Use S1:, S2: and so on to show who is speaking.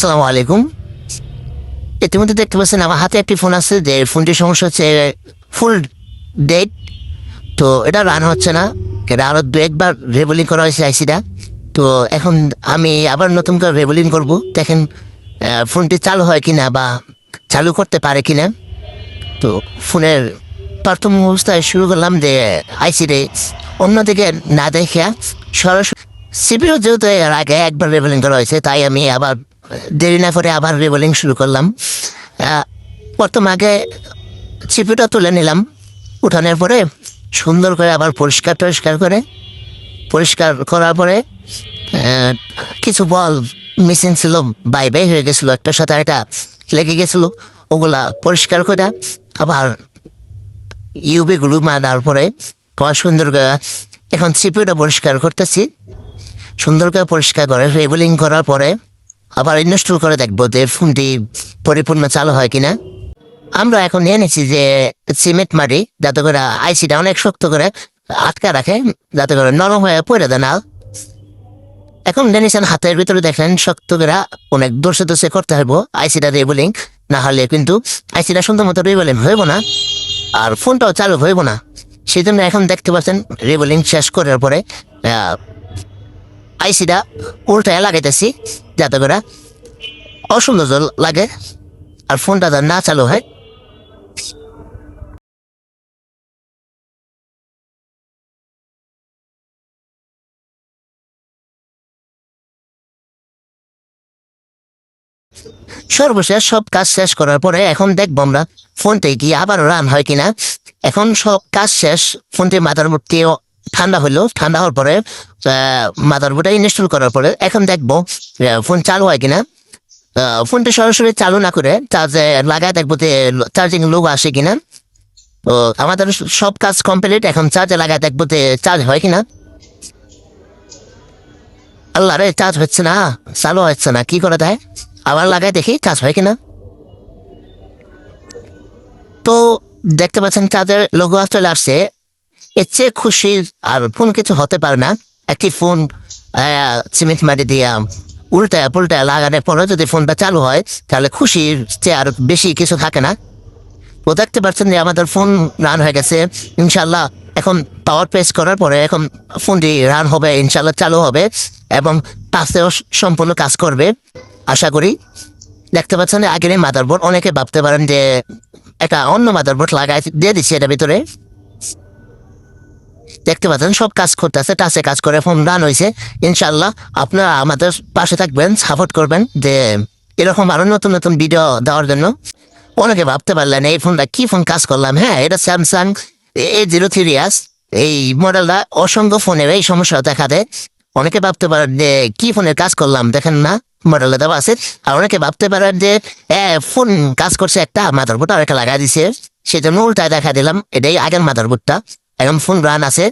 S1: আসসালামু আলাইকুম। ইতিমধ্যে দেখতে পাচ্ছেন আমার হাতে একটি ফোন আছে, যে ফোনটির সমস্যা হচ্ছে ফুল ডেট। তো এটা রান হচ্ছে না, এটা আরো দু একবার রেবলিং করা হয়েছে আইসিটা। তো এখন আমি আবার নতুন করে রেবলিং করব, দেখেন ফোনটি চালু হয় কিনা বা চালু করতে পারে কিনা। তো ফোনের প্রথম অবস্থায় শুরু করলাম যে আইসিতে অন্যদিকে না দেখে সরাসরি সিপিইউ, যেহেতু এর আগে একবার রেবলিং করা হয়েছে তাই আমি আবার দেরি না করে আবার রেবলিং শুরু করলাম। প্রথম আগে সিপিইউটা তুলে নিলাম, উঠানোর পরে সুন্দর করে আবার পরিষ্কার করে পরিষ্কার করার পরে কিছু বল মিসিং ছিল, বাই হয়ে গেছিলো, একটার সাথে একটা লেগে গেছিলো। ওগুলা পরিষ্কার করে আবার ইউবিগুলো মারার পরে সুন্দর করে এখন সিপিইউটা পরিষ্কার করতেছি। সুন্দর করে পরিষ্কার করে রেবলিং করার পরে আবার ইনস্টল করে দেখবো যে ফোনটি পরিপূর্ণ চালু হয় কিনা। আমরা এখন নিয়ে নিচ্ছি যে সিমেন্ট মাটি, যাতে করে আইসিটা অনেক শক্ত করে আটকা রাখে, যাতে করে নরম হয়ে পড়ে দেয় না। এখন নিয়েছেন হাতের ভিতরে, দেখেন শক্ত করে অনেক দোষে করতে হইব আইসিটা রেবলিং, না হলে কিন্তু আইসিটা সুন্দর মতো রেবলিং হইব না আর ফোনটাও চালু হইব না। সেই জন্য এখন দেখতে পাচ্ছেন রেবলিং শেষ করার পরে আইসিটা উল্টায় লাগাইতেছি, যাতে করে অসুন্দর লাগে আর ফোনটা না চালু হয়। সর্বশেষ সব কাজ শেষ করার পরে এখন দেখবো আমরা ফোনটি কি আবার রান হয় কিনা। এখন সব কাজ শেষ, ফোনটি মাদারবোর্ডটি ঠান্ডা হলো, ঠান্ডা হওয়ার পরে মাদারবোর্ডটা ইনস্টল করার পরে এখন দেখবো ফোন চালু হয় কিনা। ফোনটি সরাসরি চালু না করে চার্জে লাগায় দেখবো যে চার্জিং লোগো আসে কিনা। তো আমাদের সব কাজ কমপ্লিট, এখন চার্জে লাগায় দেখবো যে চার্জ হয় কিনা। আল্লাহ রে, চার্জ হচ্ছে না, চালু হচ্ছে না, কি করে দেয়। আবার লাগায় দেখি চার্জ হয় কিনা। তো দেখতে পাচ্ছেন চার্জের লোগো চলে আসছে। এর চেয়ে খুশি আর ফোন কিছু হতে পারে না। একটি ফোন সিমেন্ট মাটি দিয়া উল্টায় লাগানোর পরে যদি ফোনটা চালু হয়, তাহলে খুশির চেয়ে আর বেশি কিছু থাকে না। তো দেখতে পাচ্ছেন যে আমাদের ফোন রান হয়ে গেছে ইনশাল্লাহ। এখন পাওয়ার প্রেস করার পরে এখন ফোনটি রান হবে ইনশাল্লাহ, চালু হবে এবং টাচেও সম্পূর্ণ কাজ করবে আশা করি। দেখতে পাচ্ছেন আগের মাদারবোর্ড, অনেকে ভাবতে পারেন যে একটা অন্য মাদারবোর্ড লাগাই দিয়ে দিচ্ছে এটার ভিতরে। দেখতে পাচ্ছেন সব কাজ করতেছে, টাচে কাজ করে ফোন রান হয়েছে ইনশাল্লাহ। আপনারা আমাদের পাশে থাকবেন, সাপোর্ট করবেন যে এরকম আরো নতুন নতুন ভিডিও দেওয়ার জন্য। অনেকে ভাবতে পারলেন এই ফোনটা কি ফোন কাজ করলাম। হ্যাঁ, এটা স্যামসাং A03s। এই মডেলটা অসংখ্য ফোনের এই সমস্যা দেখা দেয়। অনেকে ভাবতে পারেন যে কি ফোনের কাজ করলাম, দেখেন না মডেলটা দেওয়া আছে। আর অনেকে ভাবতে পারেন যে ফোন কাজ করছে একটা মাদারবোর্ড আর একটা লাগাই দিছে, সেজন্য উল্টায় দেখা দিলাম। এটাই আগের মাদারবোর্ডটা, এখন ফোন রান আছে।